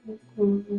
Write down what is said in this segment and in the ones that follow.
Mm-hmm.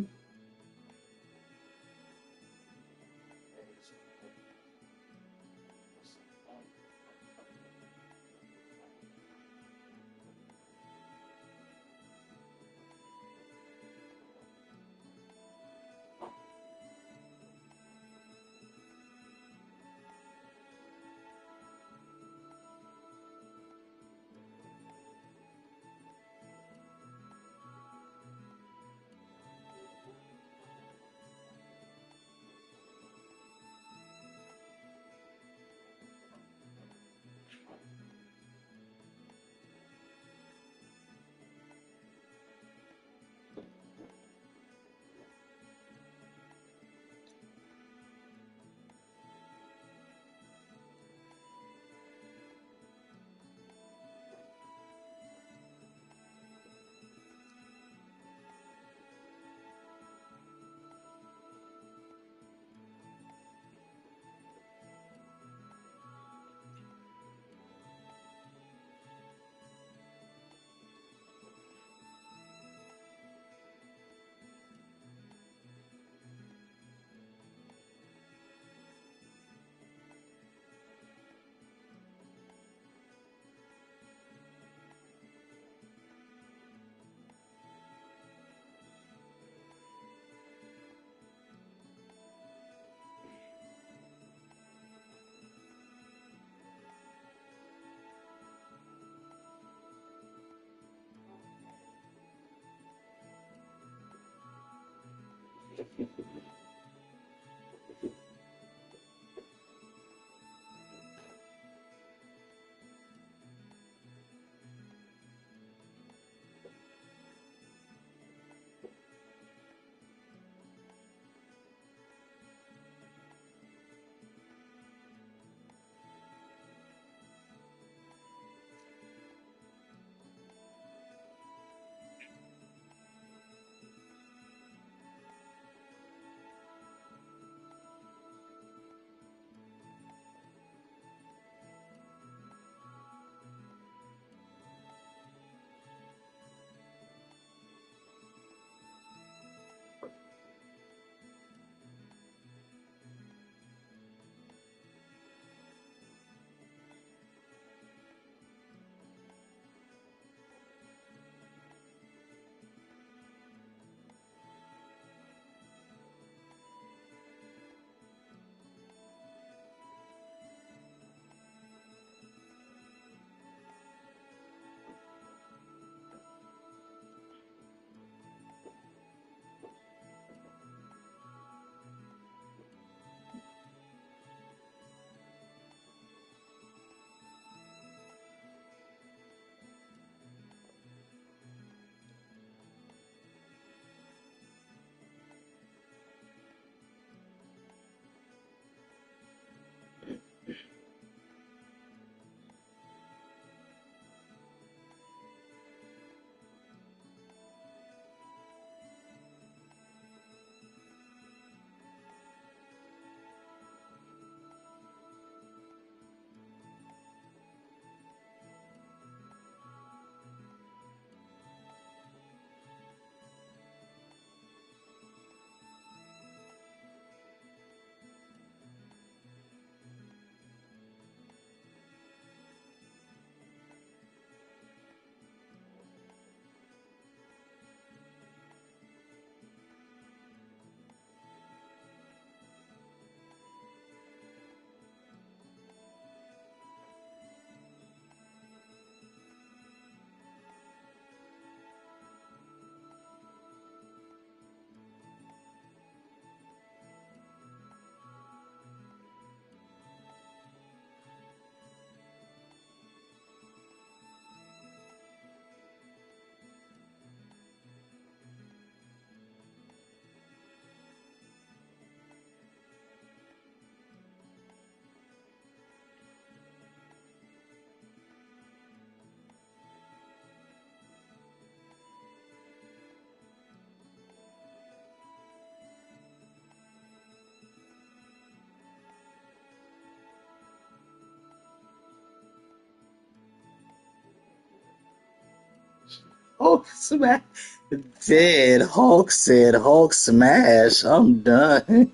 Hulk smash. Dead Hulk said Hulk smash. I'm done.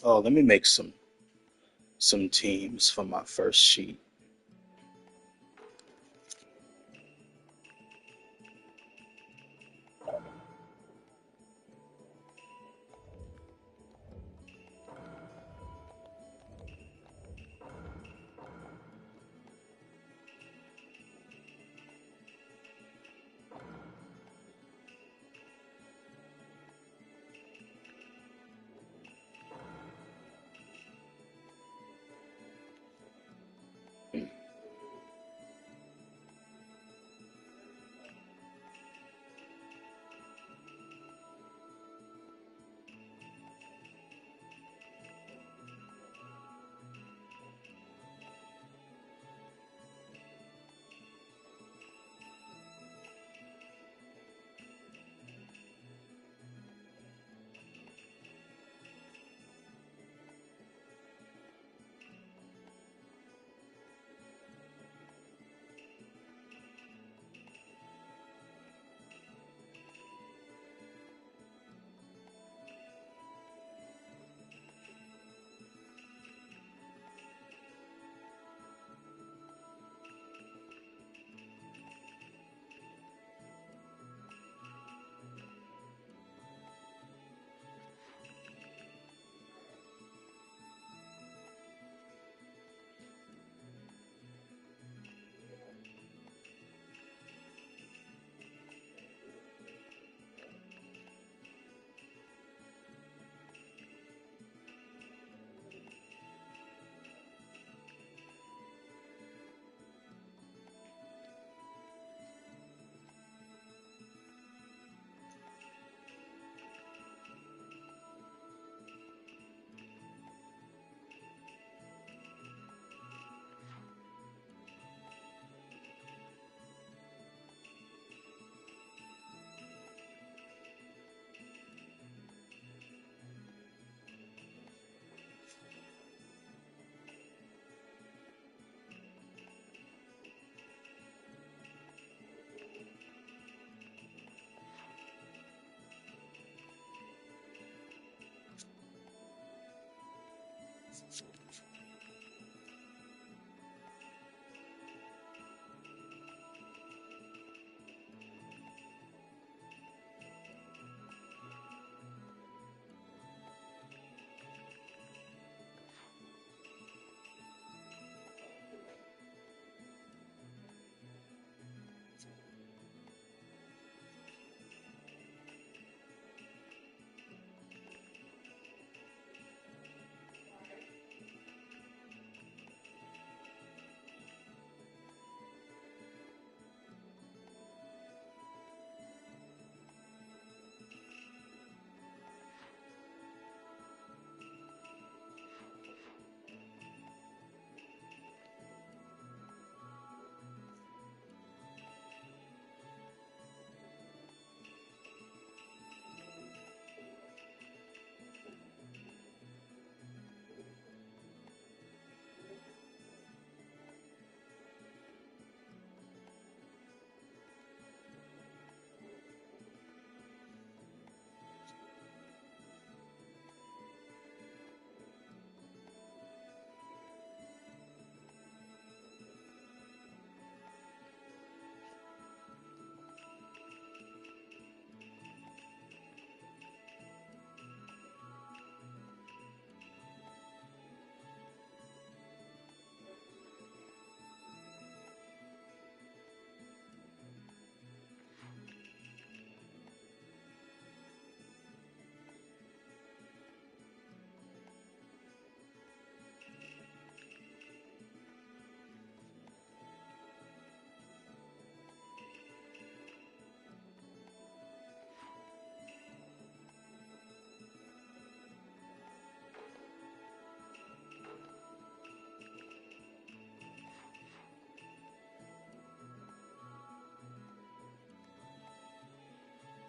Oh, let me make some teams for my first sheet.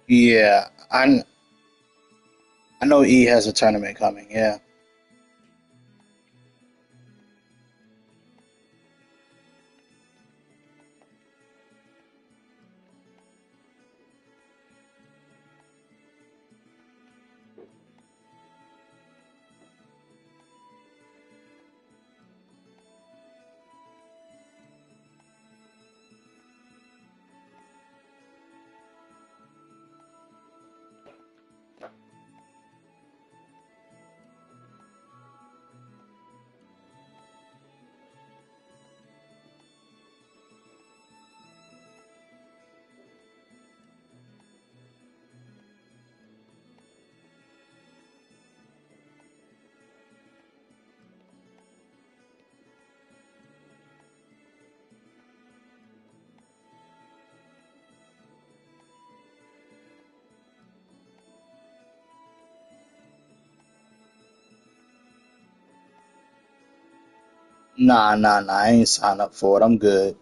Yeah, I know E has a tournament coming. Yeah. Nah. I ain't signed up for it. I'm good.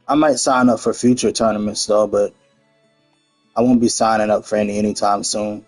I might sign up for future tournaments though, but I won't be signing up for any anytime soon.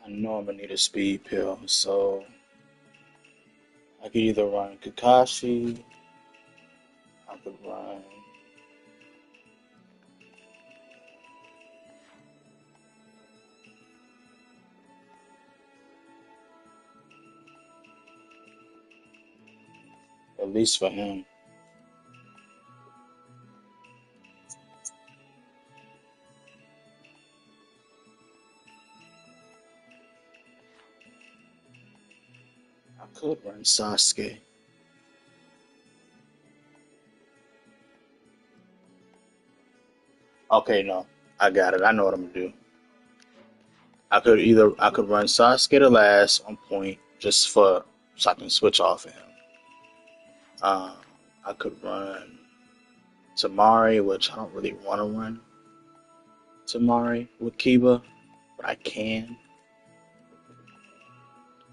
I know I'm gonna need a speed pill, so I could either run Kakashi, I could run. At least for him, I could run Sasuke. Okay, no, I got it. I know what I'm gonna do. I could run Sasuke to last on point just for so I can switch off of him. Um, I could run Tamari, which I don't really want to run Tamari with Kiba, but I can.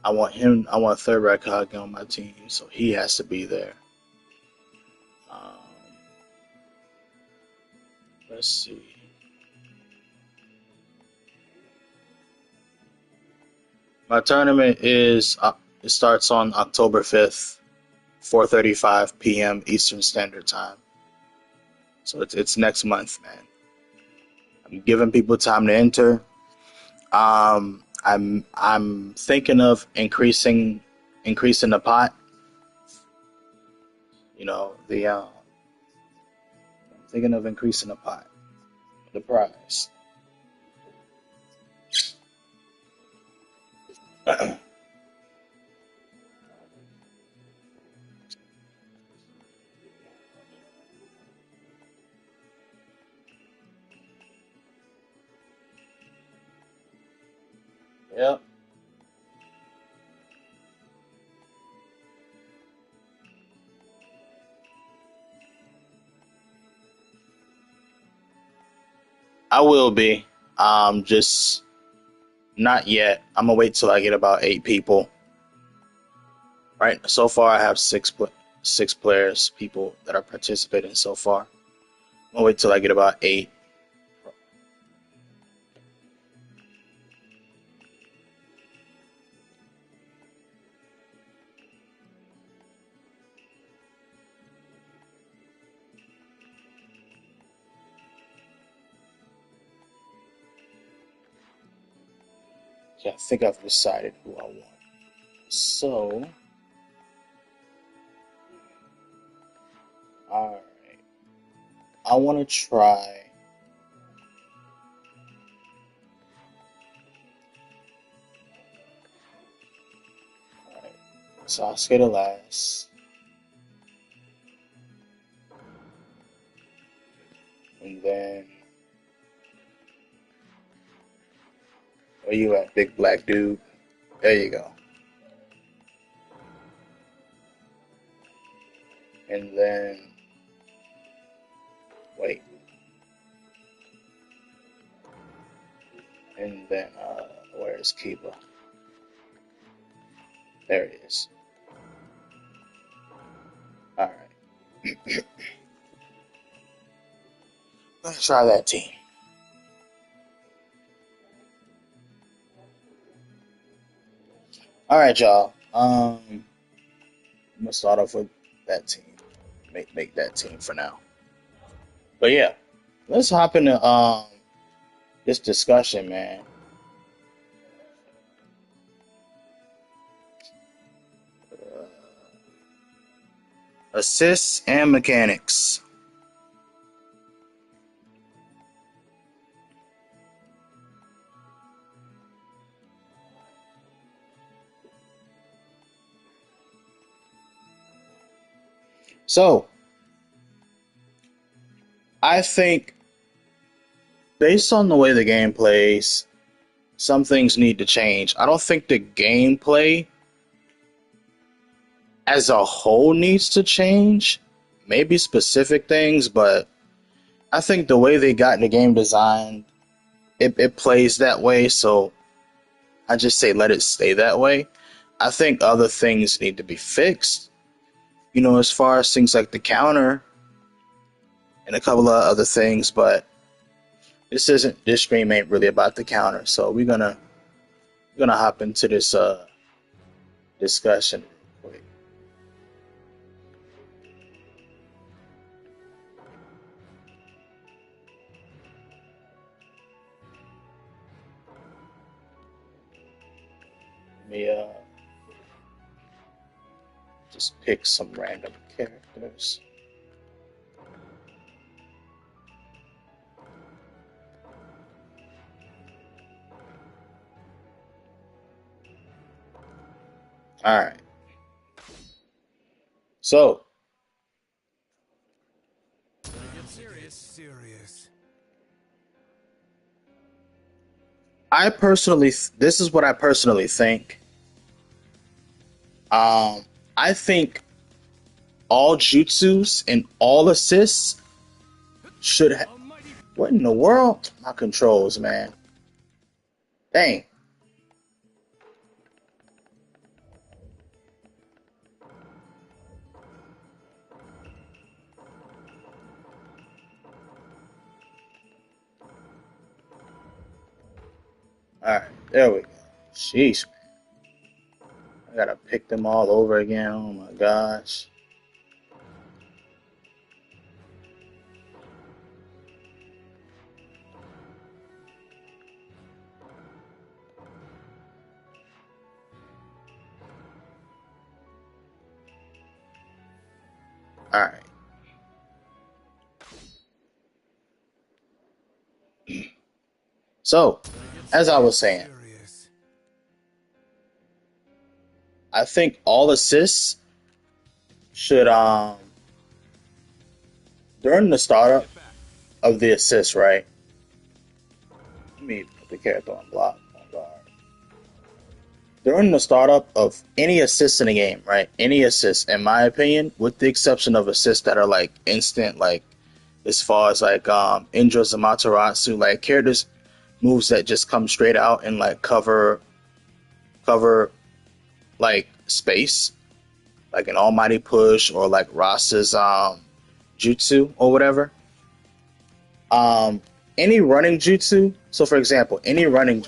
I want him. I want Third Raikage on my team, so he has to be there. Um, let's see. My tournament is it starts on October 5th, 4:35 p.m. Eastern Standard Time. So it's next month, man. I'm giving people time to enter. I'm thinking of increasing the pot. You know I'm thinking of increasing the pot, the prize. Yep, I will be. Just not yet. I'm gonna wait till I get about 8 people. Right. So far, I have six players, people that are participating so far. I'm gonna wait till I get about 8. Yeah, I think I've decided who I want. So Alright. I want to try. Alright. Sasuke the last. And then. Where you at, big black dude? There you go. And then. Wait. And then, where's Kiba? There it is. Alright. Let's try that team. Alright, y'all. I'm gonna start off with that team. Make that team for now. But yeah, let's hop into this discussion, man. Assists and mechanics. So, I think based on the way the game plays, some things need to change. I don't think the gameplay as a whole needs to change. Maybe specific things, but I think the way they got the game designed, it plays that way. So I just say let it stay that way. I think other things need to be fixed. You know, as far as things like the counter and a couple of other things, but this stream ain't really about the counter. So we're gonna hop into this discussion real quick. Let me just pick some random characters. All right. So, serious. this is what I personally think. I think all jutsus and all assists should have. What in the world? My controls, man. Dang. Alright, there we go. Sheesh, man. I gotta pick them all over again. Oh my gosh. Alright. So, as I was saying, I think all assists should during the startup of the assist, right? Let me put the character on block on guard. During the startup of any assist in a game, right? Any assist, in my opinion, with the exception of assists that are like instant, like as far as like Indra's and Mataratsu, like characters moves that just come straight out and like cover like space, like an almighty push or like Rasa's jutsu or whatever. Any running jutsu, so for example, any running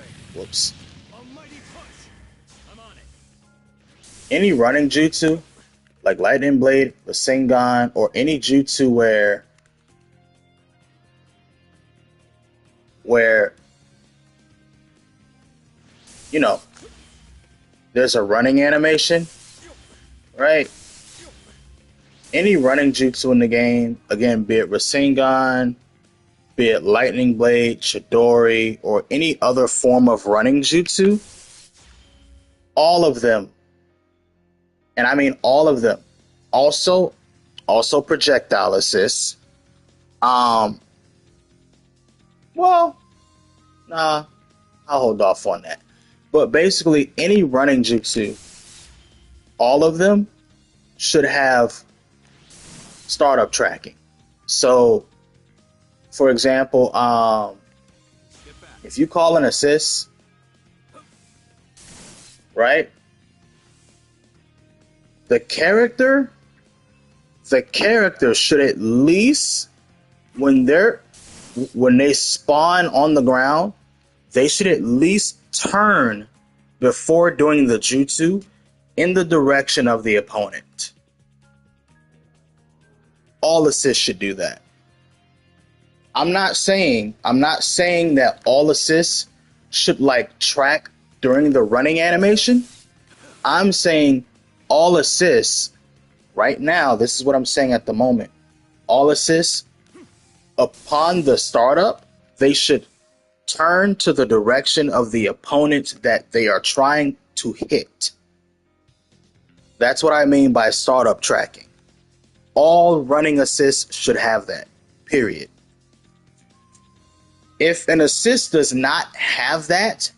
jutsu like lightning blade, the Sengon, or any jutsu where you know there's a running animation, right? Any running jutsu in the game, again, be it Rasengan, be it Lightning Blade, Chidori, or any other form of running jutsu, all of them, and I mean all of them, also projectile assists. Um, well, nah, I'll hold off on that. But basically, any running jutsu, all of them should have startup tracking. So, for example, if you call an assist, right? The character should at least when they spawn on the ground, they should at least turn before doing the jutsu in the direction of the opponent. All assists should do that. I'm not saying that all assists should like track during the running animation. I'm saying all assists right now, this is what I'm saying at the moment. All assists upon the startup, they should turn to the direction of the opponent that they are trying to hit. That's what I mean by startup tracking. All running assists should have that, period. If an assist does not have that,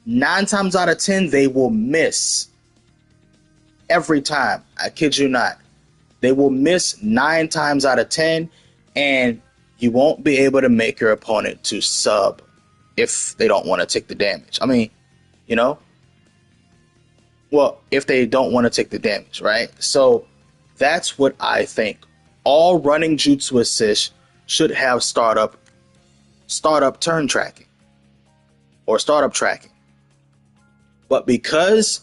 9 times out of 10, they will miss. Every time. I kid you not. They will miss 9 times out of 10, and you won't be able to make your opponent to sub if they don't want to take the damage. I mean, you know? Well, if they don't want to take the damage, right? So that's what I think. All running jutsu assists should have startup turn tracking or startup tracking. But because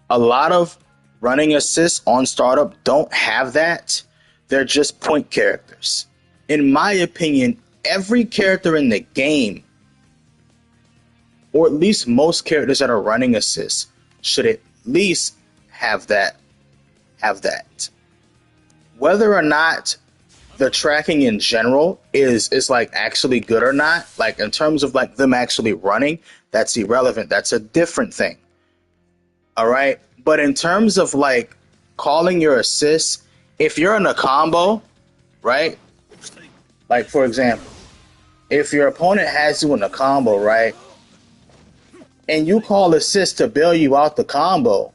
a lot of running assists on startup don't have that, they're just point characters. In my opinion, every character in the game, or at least most characters that are running assists, should at least have that. Whether or not the tracking in general is like actually good or not, like in terms of like them actually running, that's irrelevant. That's a different thing. All right. But in terms of like calling your assists, if you're in a combo, right? Like for example, if your opponent has you in a combo, right? And you call assist to bail you out the combo,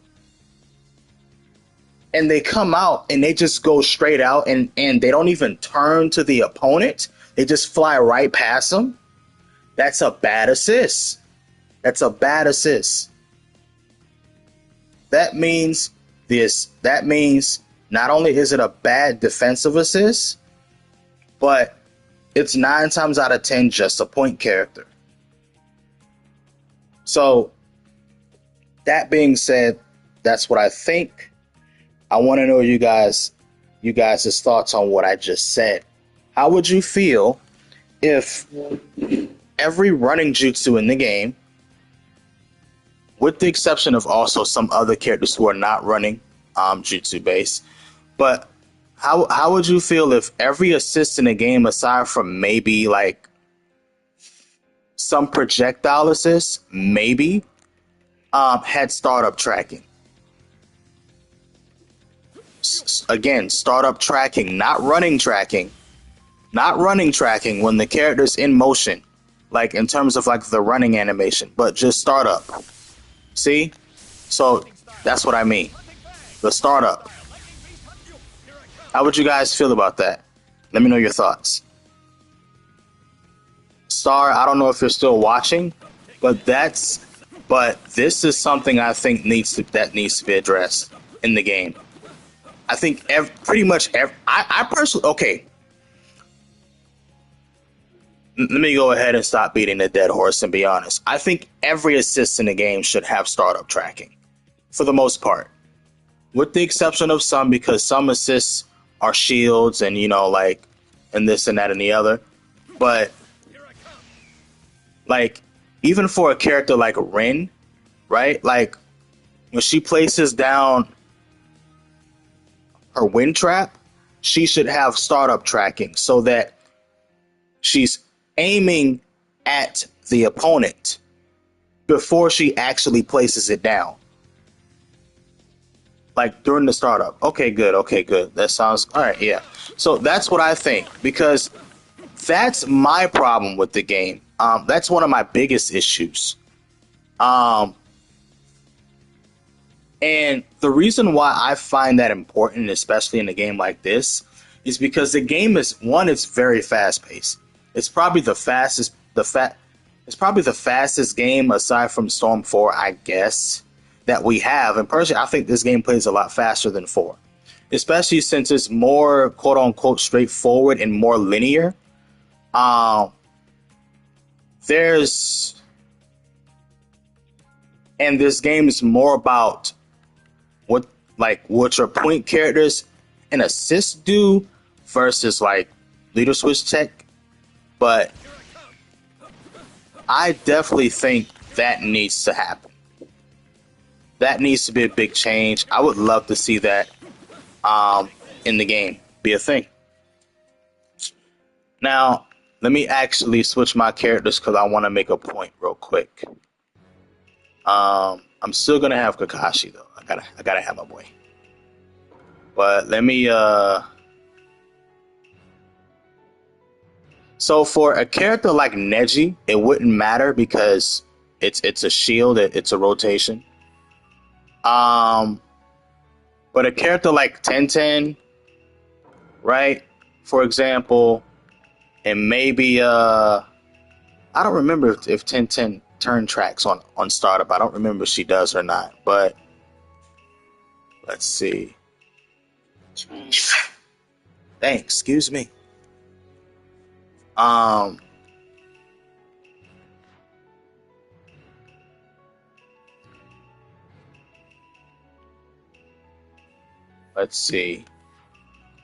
and they come out and they just go straight out and they don't even turn to the opponent. They just fly right past them. That's a bad assist. That's a bad assist. That means not only is it a bad defensive assist, but it's 9 times out of 10 just a point character. So that being said, that's what I think. I want to know you guys' thoughts on what I just said. How would you feel if every running jutsu in the game, with the exception of also some other characters who are not running jutsu based, but how would you feel if every assist in the game, aside from maybe like some projectile assists, maybe had startup tracking? Again, startup tracking, not running tracking when the character's in motion, like in terms of like the running animation, but just startup. See? So that's what I mean. The startup. How would you guys feel about that? Let me know your thoughts. Star, I don't know if you're still watching, but this is something I think needs to be addressed in the game. I think I personally, okay. Let me go ahead and stop beating the dead horse and be honest. I think every assist in the game should have startup tracking, for the most part, with the exception of some, because some assists are shields and like, and this and that and the other. But like, even for a character like Rin, right? Like when she places down her wind trap, she should have startup tracking so that she's aiming at the opponent before she actually places it down. Like during the startup. Okay, good. Okay, good. That sounds all right. Yeah. So that's what I think, because that's my problem with the game. That's one of my biggest issues. Um, and the reason why I find that important, especially in a game like this, is because the game is one. It's very fast paced. It's probably the fastest. It's probably the fastest game aside from Storm 4, I guess, that we have. And personally, I think this game plays a lot faster than 4, especially since it's more quote unquote straightforward and more linear. Um, there's and this game is more about what your point characters and assist do versus like leader switch tech. But I definitely think that needs to happen. That needs to be a big change. I would love to see that in the game be a thing. Now, let me actually switch my characters because I want to make a point real quick. I'm still gonna have Kakashi though. I gotta have my boy. But let me so for a character like Neji, it wouldn't matter because it's a shield, it's a rotation. But a character like Tenten, right? For example, and maybe I don't remember if Tenten turn tracks on startup. I don't remember if she does or not, but let's see. Thanks, excuse me. Let's see.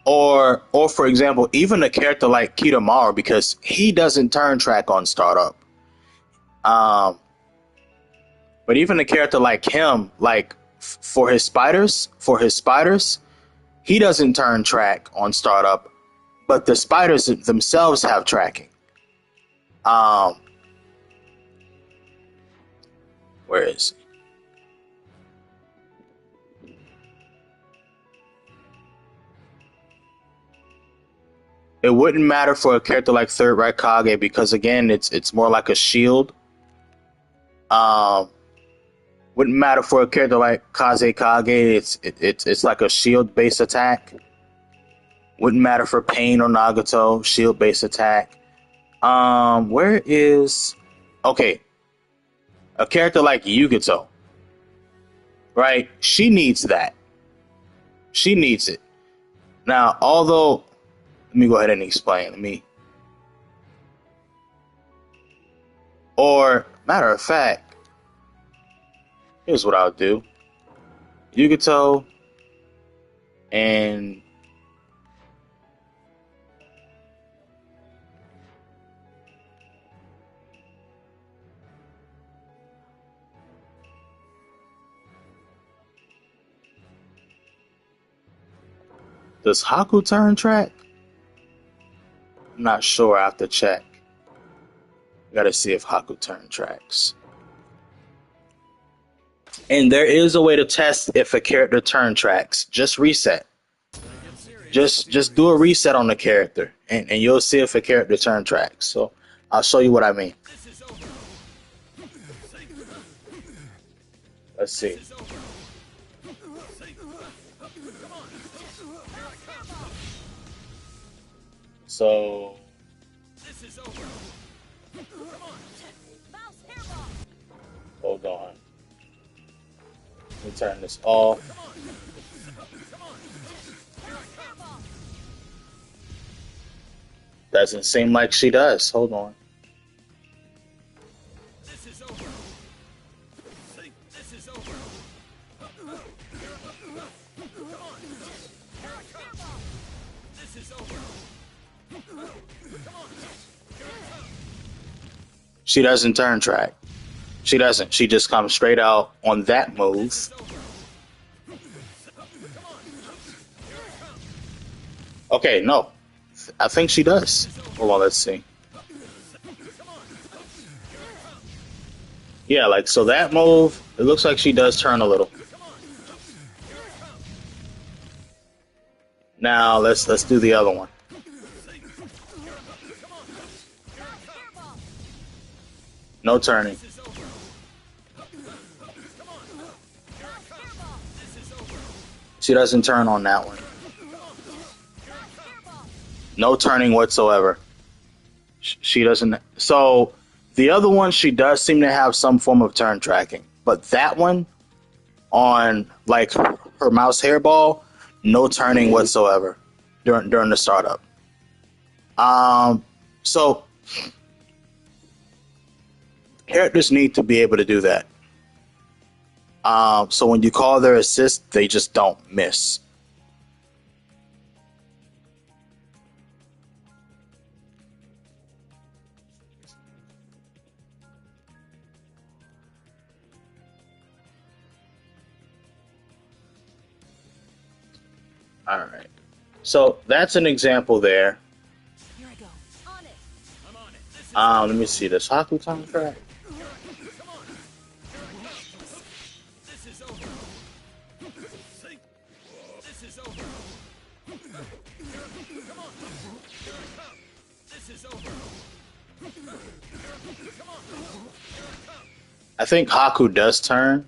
Or for example, even a character like Kidomaru, because he doesn't turn track on startup. But even a character like him, like for his spiders, he doesn't turn track on startup, but the spiders themselves have tracking. Where is he? It wouldn't matter for a character like Third Right Kage because again, it's more like a shield. Wouldn't matter for a character like Kaze Kage. It's like a shield based attack. Wouldn't matter for Pain or Nagato, shield based attack. Where is okay? A character like Yugato, right? She needs that. She needs it. Now, although, let me go ahead and explain. Or matter of fact, here's what I'll do. Yugato and does Haku turn track? I'm not sure. I have to check. Gotta see if Haku turn tracks. And there is a way to test if a character turn tracks. Just reset. Just do a reset on the character, and you'll see if a character turn tracks. So I'll show you what I mean. Let's see. So hold on. Let me turn this off. Doesn't seem like she does. Hold on. She doesn't turn track. She doesn't. She just comes straight out on that move. Okay, no. I think she does. Hold on, let's see. Yeah, like, so that move, it looks like she does turn a little. Now, let's do the other one. No turning. She doesn't turn on that one. No turning whatsoever. She doesn't. So the other one, she does seem to have some form of turn tracking, but that one on like her mouse hairball, no turning whatsoever during the startup. So characters need to be able to do that. So when you call their assist, they just don't miss. All right. So that's an example there. Here I go. On it. I'm on it. Let me see this Haku time track. This is over. This is over. Come on. This is over. Come on. I think Haku does turn.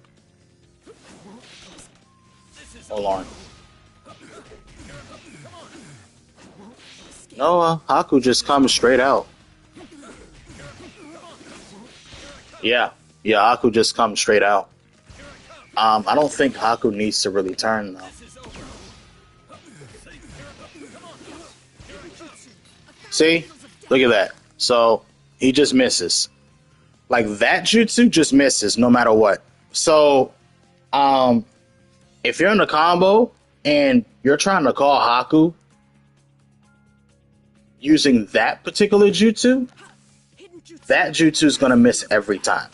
Hold on. No, Haku just comes straight out. Yeah, Haku just comes straight out. I don't think Haku needs to really turn though. See, look at that. So he just misses. Like that jutsu just misses no matter what. So, if you're in a combo and you're trying to call Haku using that particular jutsu, that jutsu is going to miss every time.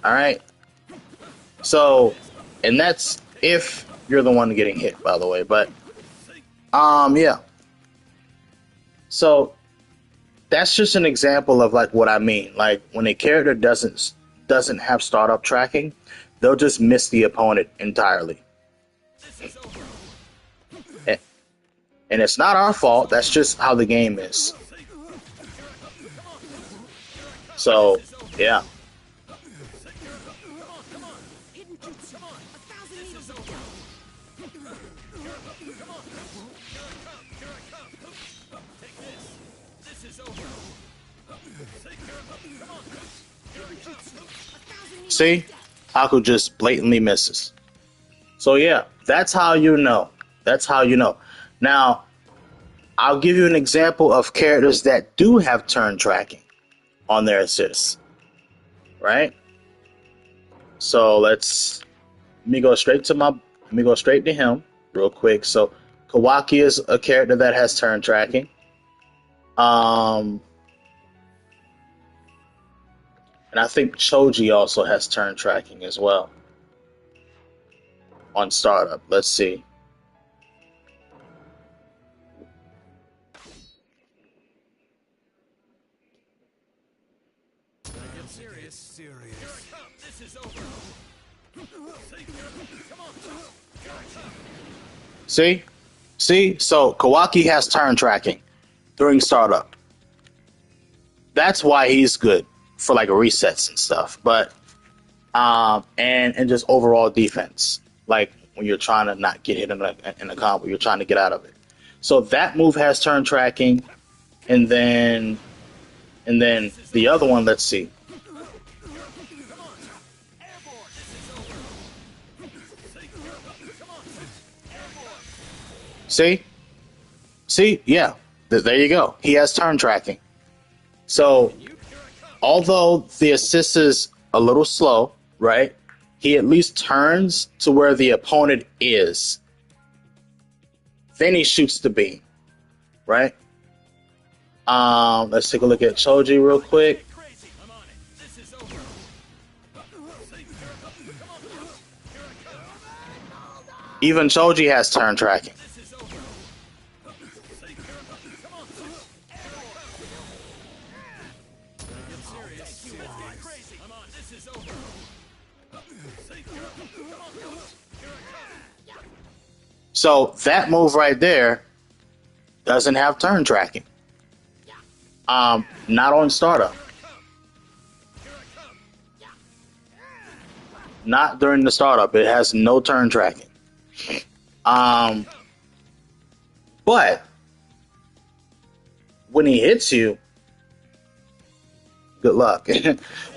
All right. So, and that's if you're the one getting hit, by the way. But, yeah. So that's just an example of like what I mean. Like when a character doesn't have startup tracking, they'll just miss the opponent entirely. And it's not our fault. That's just how the game is. So, yeah. See? Haku just blatantly misses. So, yeah, that's how you know. That's how you know. Now, I'll give you an example of characters that do have turn tracking on their assists, right? So let me go straight to him real quick. So Kawaki is a character that has turn tracking. And I think Choji also has turn tracking as well on startup. Let's see. See? So Kawaki has turn tracking during startup. That's why he's good for like resets and stuff. But and just overall defense. Like when you're trying to not get hit in a combo, you're trying to get out of it. So that move has turn tracking, and then the other one, let's see. See, yeah, there you go. He has turn tracking. So, although the assist is a little slow, right? He at least turns to where the opponent is. Then he shoots the beam, right? Let's take a look at Choji real quick. Even Choji has turn tracking. So that move right there doesn't have turn tracking. Not on startup. Not during the startup. It has no turn tracking. Um, but when he hits you, good luck.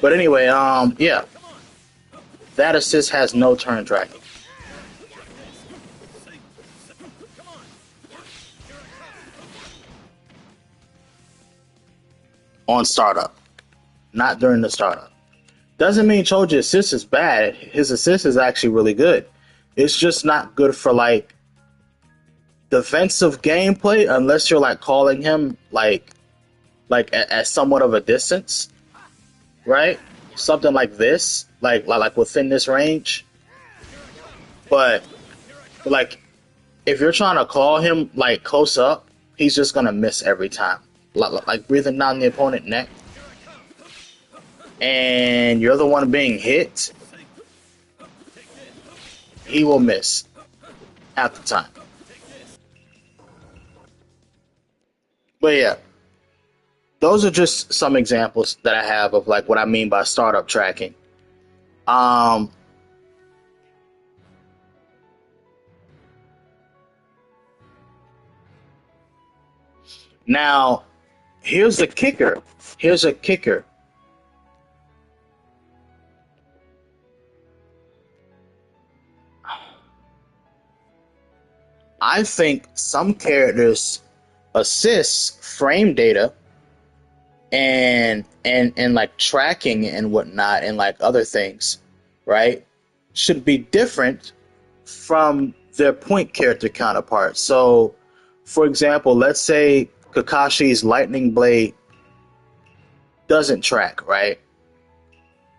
But anyway, yeah, that assist has no turn tracking on startup. Not during the startup. Doesn't mean Choji's assist is bad. His assist is actually really good. It's just not good for like defensive gameplay unless you're like calling him like at somewhat of a distance, right? Something like this, like within this range. But like if you're trying to call him like close up, he's just gonna miss every time. Like breathing down the opponent's neck, and you're the one being hit, he will miss half the time. But yeah, those are just some examples that I have of like what I mean by startup tracking. Um, Now, here's the kicker. Here's a kicker. I think some characters assist frame data and like tracking and whatnot and like other things, right? Should be different from their point character counterparts. So, for example, let's say Kakashi's lightning blade doesn't track, right?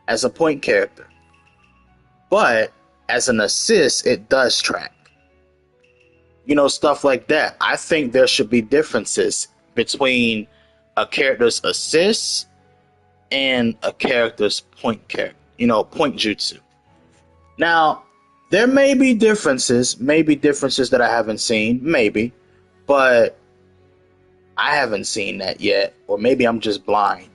As a point character. But as an assist, it does track. Stuff like that. I think there should be differences between a character's assist and a character's point jutsu. Now, there may be differences that I haven't seen, maybe, but I haven't seen that yet, or maybe I'm just blind.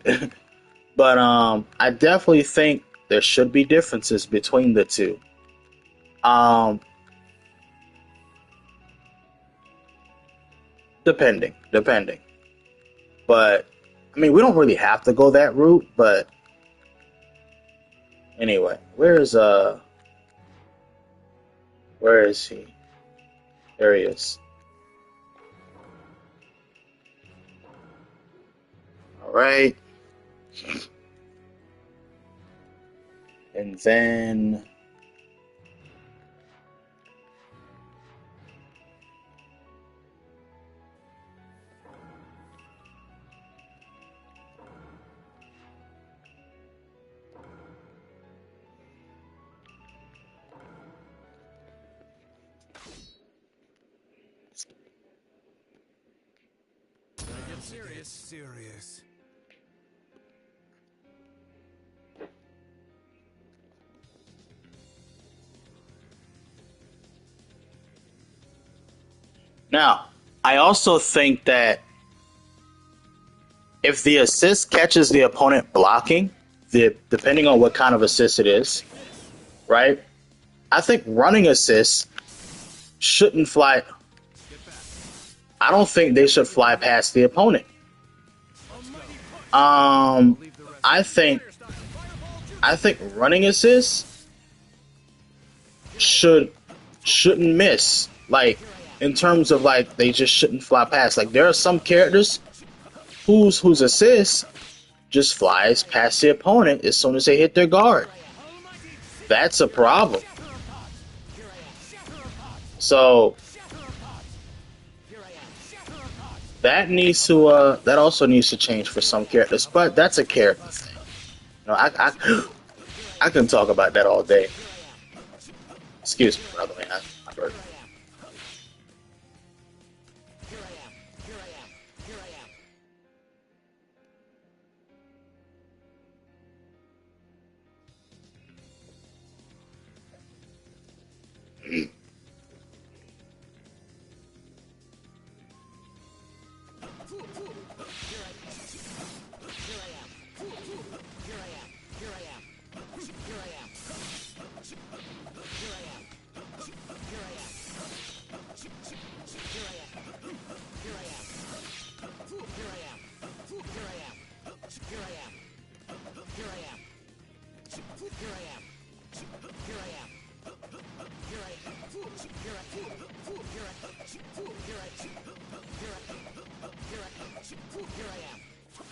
But I definitely think there should be differences between the two. Um, depending. But I mean, we don't really have to go that route. But anyway, where is he? There he is. All right, and then Serious. now I also think that if the assist catches the opponent blocking, depending on what kind of assist it is, right? I think running assists shouldn't fly. I don't think they should fly past the opponent. Um, I think I think running assists should shouldn't miss. Like in terms of like they just shouldn't fly past. Like there are some characters whose assist just flies past the opponent as soon as they hit their guard. That's a problem. So that also needs to change for some characters, but that's a character thing. I can talk about that all day. Excuse me, by the way. I burped.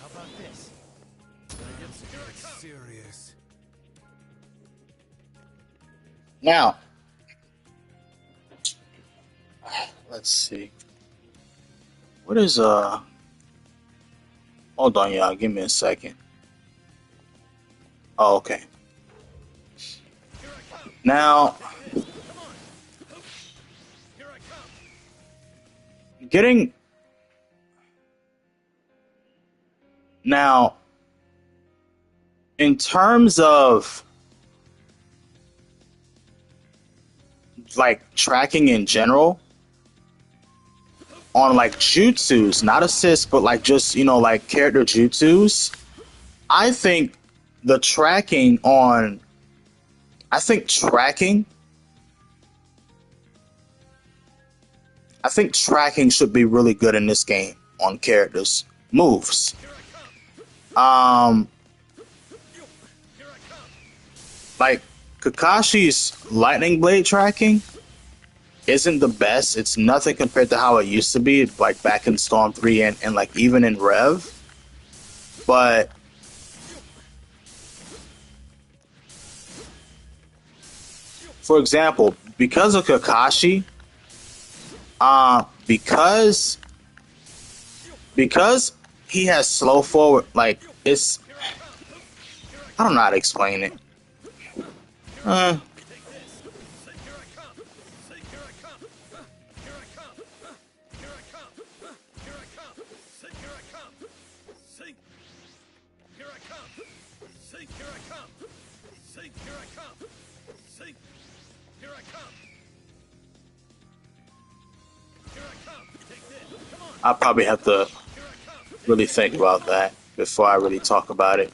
How about this? Serious. Now, let's see. What is hold on, y'all. Give me a second. Oh, okay. Now, getting now in terms of like tracking in general on like jutsus, not assists, but like just like character jutsus. I think the tracking on, I think tracking, I think tracking should be really good in this game on characters' moves. Um, like Kakashi's lightning blade tracking isn't the best. It's nothing compared to how it used to be, like back in Storm 3 and like even in Rev. But for example, because of Kakashi, because he has slow forward, like it's, I don't know how to explain it. I probably have to really think about that before I really talk about it.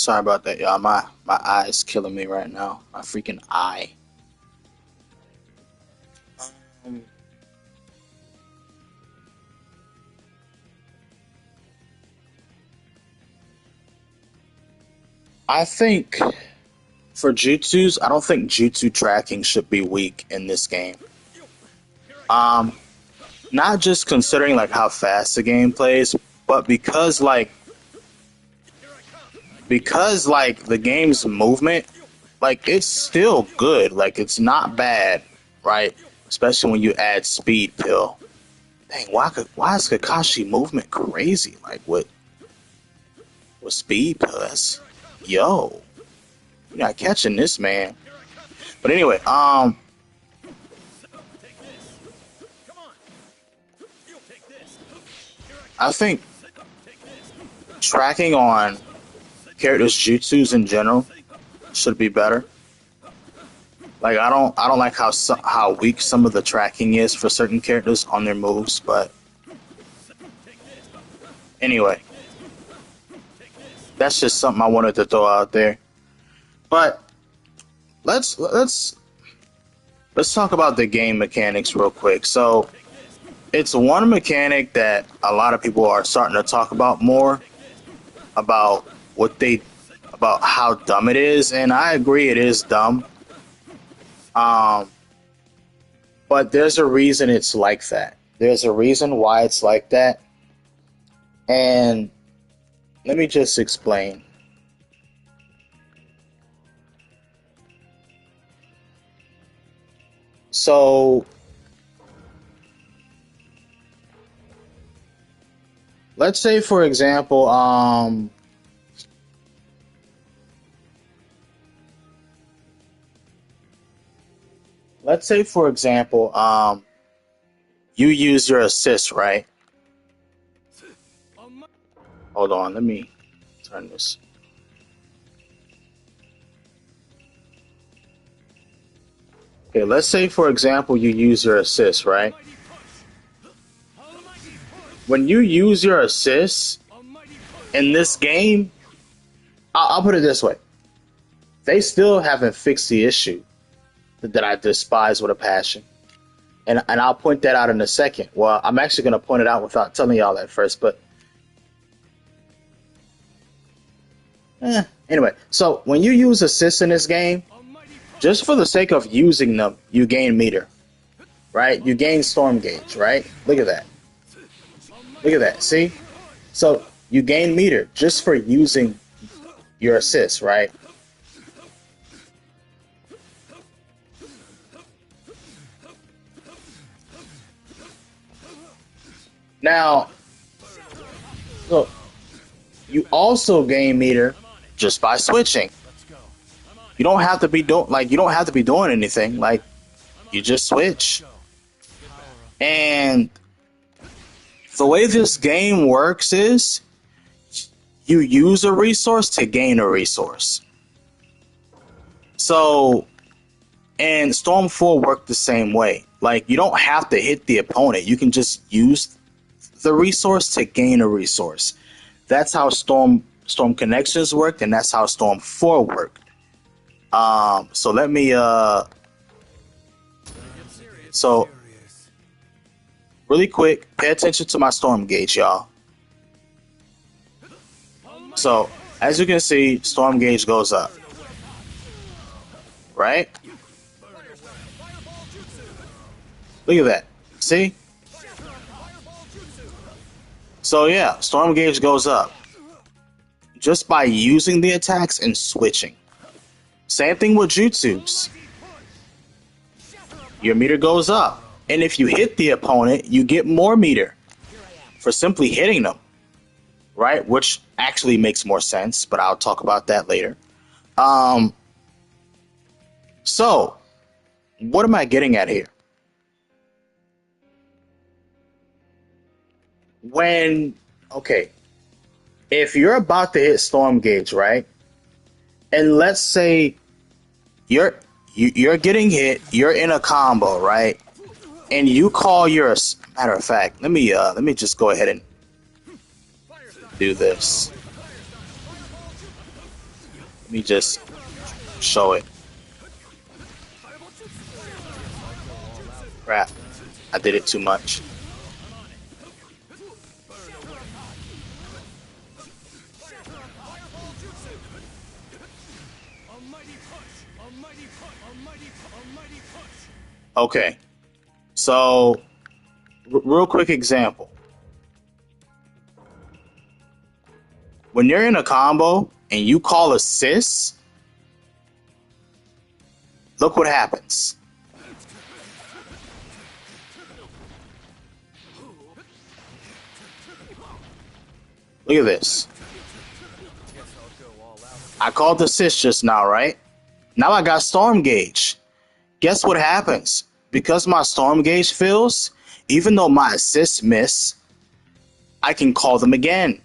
Sorry about that, y'all. My eye is killing me right now. My freaking eye. Um, I think for jutsus, I don't think jutsu tracking should be weak in this game. Um, Not just considering like how fast the game plays, but because the game's movement, like it's still good. Like it's not bad, right? Especially when you add speed pill. Dang, why is Kakashi movement crazy? Like with speed pill? Yo, you're not catching this, man. But anyway, I think tracking on characters' jutsus in general should be better. Like I don't like how weak some of the tracking is for certain characters on their moves, but anyway, That's just something I wanted to throw out there. But let's talk about the game mechanics real quick. So it's one mechanic that a lot of people are starting to talk about more about about how dumb it is, and I agree it is dumb. Um, but there's a reason it's like that. There's a reason why it's like that, and let me just explain. So let's say, for example, you use your assist, right? Hold on, let me turn this. Okay, let's say, for example, you use your assist, right? When you use your assist in this game, I'll put it this way. They still haven't fixed the issue that I despise with a passion. And I'll point that out in a second. Well, I'm actually going to point it out without telling y'all that first, but anyway. So when you use assists in this game, just for the sake of using them, you gain meter, right? You gain storm gauge, right? Look at that. Look at that. See? So you gain meter just for using your assist, right? Now, look, you also gain meter just by switching. You don't have to be doing anything. Like, you just switch. And the way this game works is you use a resource to gain a resource. So, and Storm 4 worked the same way. Like, you don't have to hit the opponent. You can just use the resource to gain a resource. That's how Storm Connections worked, and that's how Storm 4 worked. So let me so really quick, pay attention to my storm gauge, y'all. So as you can see, storm gauge goes up. Right? Look at that. See? So yeah, storm gauge goes up just by using the attacks and switching. Same thing with jutsus. Your meter goes up. And if you hit the opponent, you get more meter for simply hitting them. Right? Which actually makes more sense, but I'll talk about that later. So, what am I getting at here? If you're about to hit storm gauge, right? And let's say you're getting hit, you're in a combo, right? And you call your, matter of fact, let me just go ahead and do this. Let me just show it. Crap, I did it too much. Okay, so real quick example. When you're in a combo and you call assist, look what happens. Look at this. I called assist just now, right? Now I got storm gauge. Guess what happens? Because my storm gauge fills, even though my assists miss, I can call them again.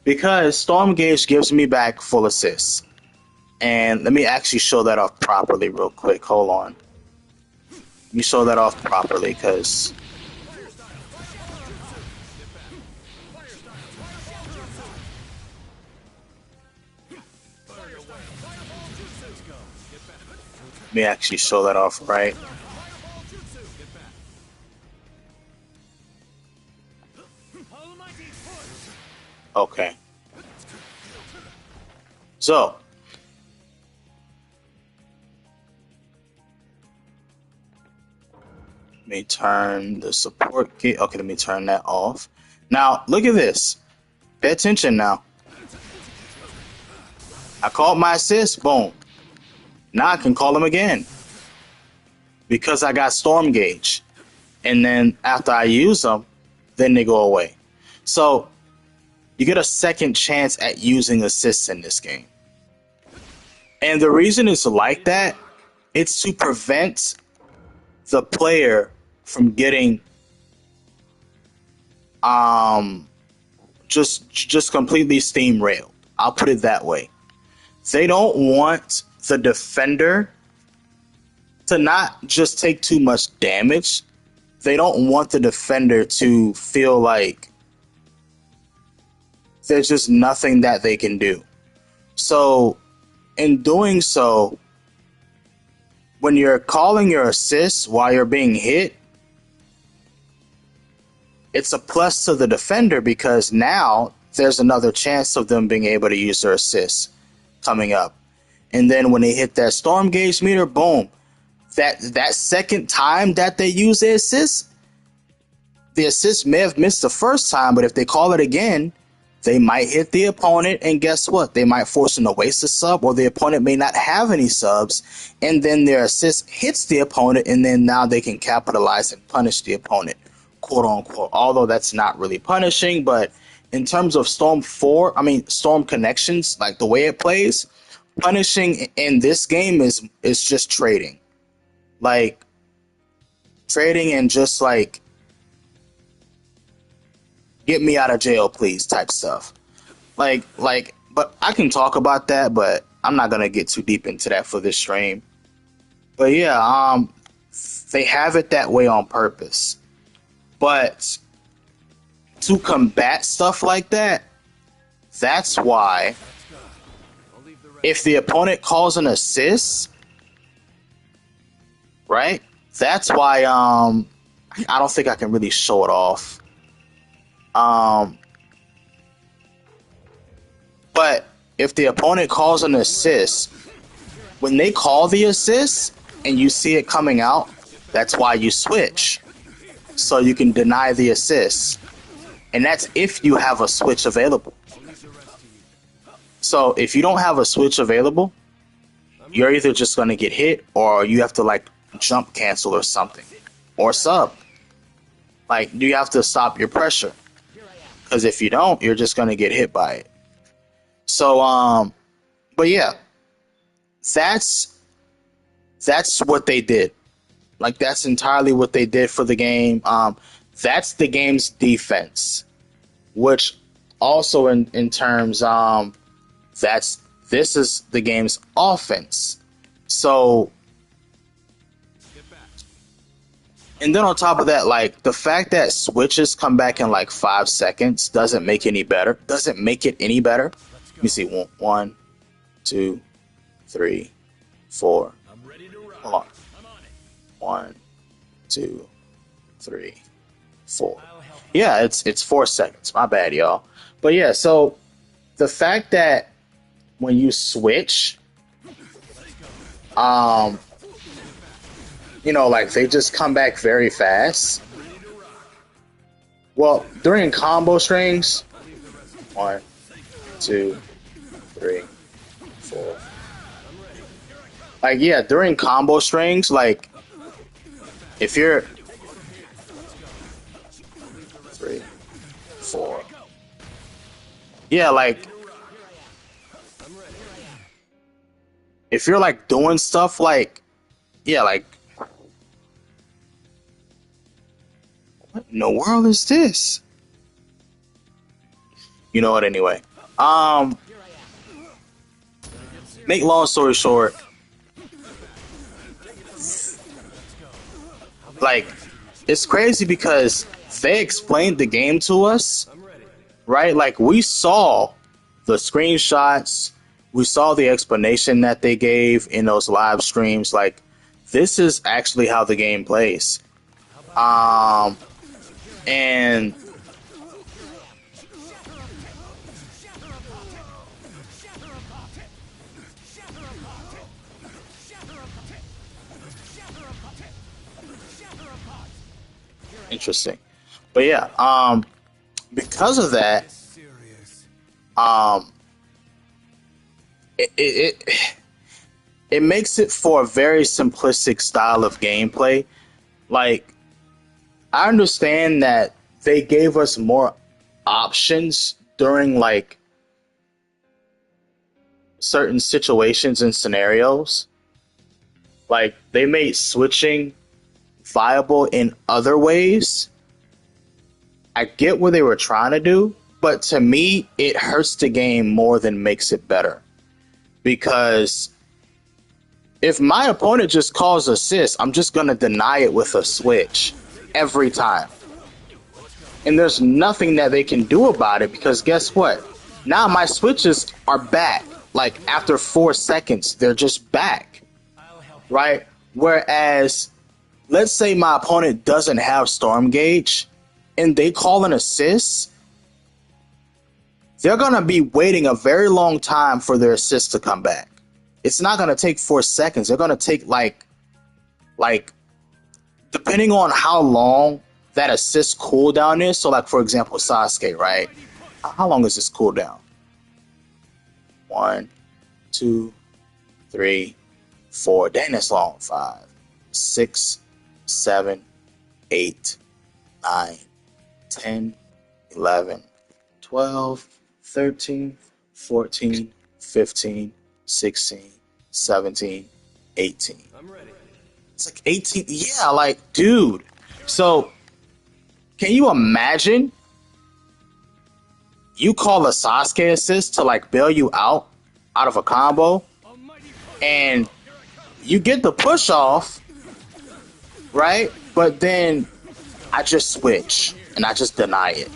Because storm gauge gives me back full assists. And let me actually show that off properly real quick. Hold on. Let me show that off properly because... Let me actually show that off, right? Okay. So, let me turn the support kit. Okay, let me turn that off. Now, look at this. Pay attention now. I called my assist. Boom. Now I can call him again because I got Storm Gauge. And then after I use them, then they go away. So you get a second chance at using assists in this game. And the reason it's like that, it's to prevent the player from getting just completely steamrailed. I'll put it that way. They don't want the defender to not just take too much damage. They don't want the defender to feel like there's just nothing that they can do. So in doing so, when you're calling your assists while you're being hit, it's a plus to the defender because now there's another chance of them being able to use their assists coming up. And then when they hit that storm gauge meter, boom, that second time that they use the assist may have missed the first time, but if they call it again, they might hit the opponent, and guess what? They might force them to waste a sub, or the opponent may not have any subs, and then their assist hits the opponent, and then now they can capitalize and punish the opponent, quote unquote. Although that's not really punishing, but in terms of Storm connections, like the way it plays, punishing in this game is just trading. Like trading and just like get me out of jail, please type stuff. Like, but I can talk about that, but I'm not gonna get too deep into that for this stream. But yeah, they have it that way on purpose. But to combat stuff like that, that's why if the opponent calls an assist, right? That's why I don't think I can really show it off. But if the opponent calls an assist, when they call the assist and you see it coming out, that's why you switch. So you can deny the assist. And that's if you have a switch available. So if you don't have a switch available, you're either just going to get hit or you have to like jump cancel or something. Or sub. Like you have to stop your pressure. Because if you don't, you're just going to get hit by it. So, but yeah, that's what they did. Like that's entirely what they did for the game. That's the game's defense, which also in terms, this is the game's offense. So, and then on top of that, like the fact that switches come back in like 5 seconds doesn't make it any better. Let me see. 1, 2, 3, 4. Hold on. 1, 2, 3, 4. Yeah, it's 4 seconds. My bad, y'all. But yeah, so the fact that when you switch, like they just come back very fast. Well, during combo strings, 1, 2, 3, 4. Like yeah, during combo strings, like if you're 3, 4. Yeah, like if you're like doing stuff like like what in the world is this? You know what anyway. Make long story short, like it's crazy because they explained the game to us, right? Like we saw the screenshots, we saw the explanation that they gave in those live streams. Like, this is actually how the game plays. And interesting. But yeah, because of that, um, it makes it for a very simplistic style of gameplay. Like, I understand that they gave us more options during like certain situations and scenarios. Like, they made switching viable in other ways. I get what they were trying to do, but to me, it hurts the game more than makes it better. Because if my opponent just calls assist, I'm just going to deny it with a switch every time. And there's nothing that they can do about it, because guess what? Now my switches are back. Like, after 4 seconds, they're just back. Right? Whereas, let's say my opponent doesn't have Storm Gauge and they call an assist, they're going to be waiting a very long time for their assist to come back. It's not going to take 4 seconds. They're going to take like, depending on how long that assist cooldown is. So, like, for example, Sasuke, right? How long is this cooldown? 1, 2, 3, 4. Dang, that's long. 5, 6, 7, 8, 9, 10, 11, 12, 13, 14, 15, 16, 17, 18. I'm ready. It's like 18. Yeah, like, dude. So, can you imagine you call a Sasuke assist to like bail you out of a combo, and you get the push off, right? But then I just switch and I just deny it.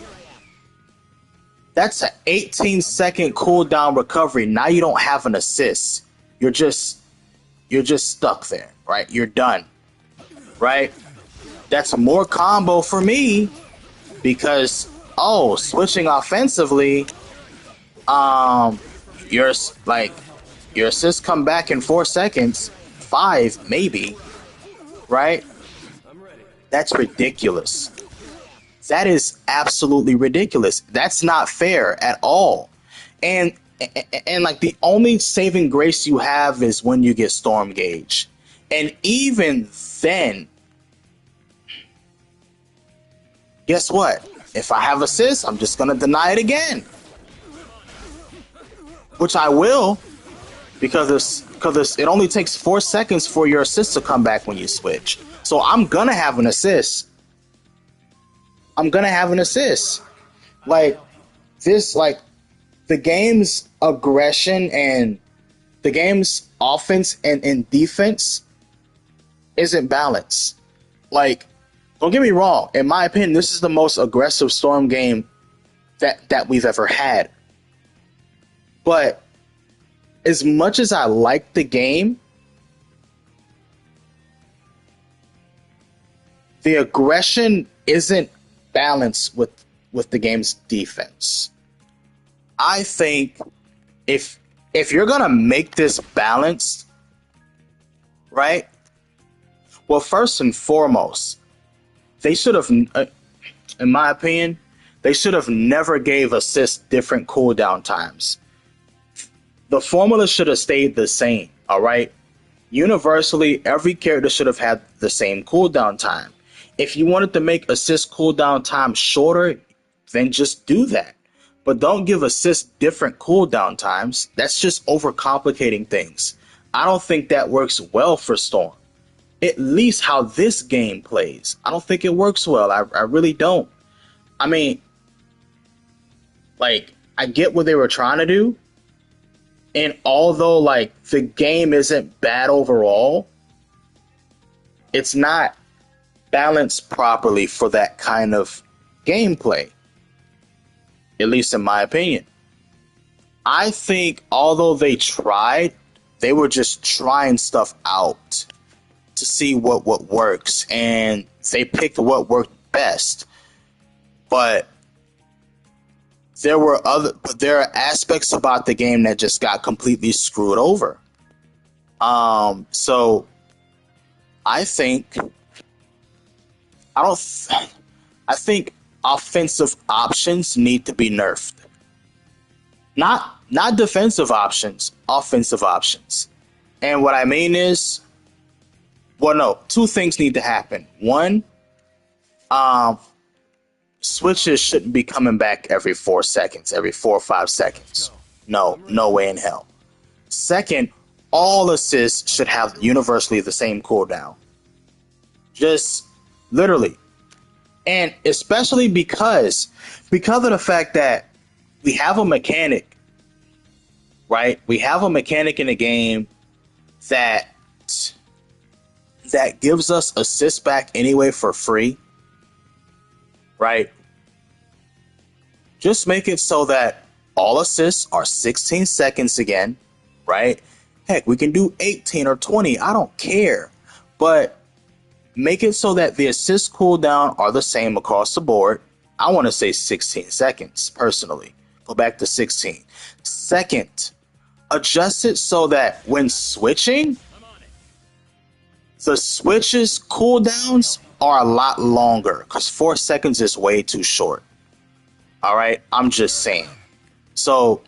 That's an 18-second cooldown recovery. Now you don't have an assist. You're just stuck there, right? You're done, right? That's more combo for me because, oh, switching offensively, your assists come back in 4 seconds, 5 maybe, right? That's ridiculous. That is absolutely ridiculous. That's not fair at all. And like, the only saving grace you have is when you get Storm Gauge. And even then, guess what? If I have assist, I'm just gonna deny it again. Which I will, because it only takes 4 seconds for your assist to come back when you switch. So I'm gonna have an assist. Like, this, like, the game's aggression and the game's offense and defense isn't balanced. Like, don't get me wrong. In my opinion, this is the most aggressive Storm game that we've ever had. But as much as I like the game, the aggression isn't balanced with the game's defense. I think if you're gonna make this balanced, right? Well, first and foremost, they should have, in my opinion, they should have never gave assists different cooldown times. The formula should have stayed the same, all right? Universally, every character should have had the same cooldown time. If you wanted to make assist cooldown time shorter, then just do that. But don't give assists different cooldown times. That's just overcomplicating things. I don't think that works well for Storm. At least how this game plays. I don't think it works well. I really don't. I mean, like, I get what they were trying to do. And although, like, the game isn't bad overall, it's not balanced properly for that kind of gameplay. At least in my opinion. I think although they tried, they were just trying stuff out to see what works, and they picked what worked best. But there are aspects about the game that just got completely screwed over. So I think I don't. I think offensive options need to be nerfed. Not defensive options, offensive options. And what I mean is, well, no, two things need to happen. One, um, switches shouldn't be coming back every 4 seconds, every 4 or 5 seconds. No, no way in hell. Second, all assists should have universally the same cooldown. Just literally. And especially because of the fact that we have a mechanic, right? We have a mechanic in the game that gives us assists back anyway for free, right? Just make it so that all assists are 16 seconds again, right? Heck, we can do 18 or 20. I don't care. But make it so that the assist cooldown are the same across the board. I want to say 16 seconds, personally. Go back to 16. Second, adjust it so that when switching, the switches cooldowns are a lot longer, because 4 seconds is way too short. All right, I'm just saying. So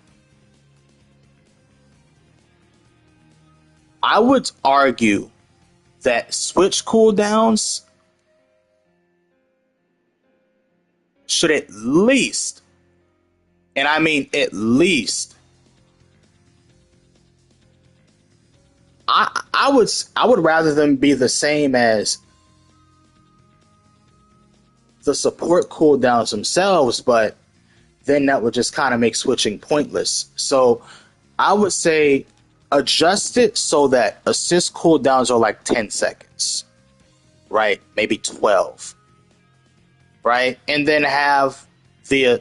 I would argue that switch cooldowns should at least, and I mean at least, I would rather them be the same as the support cooldowns themselves, but then that would just kind of make switching pointless. So I would say adjust it so that assist cooldowns are like 10 seconds, right? Maybe 12, right? And then have the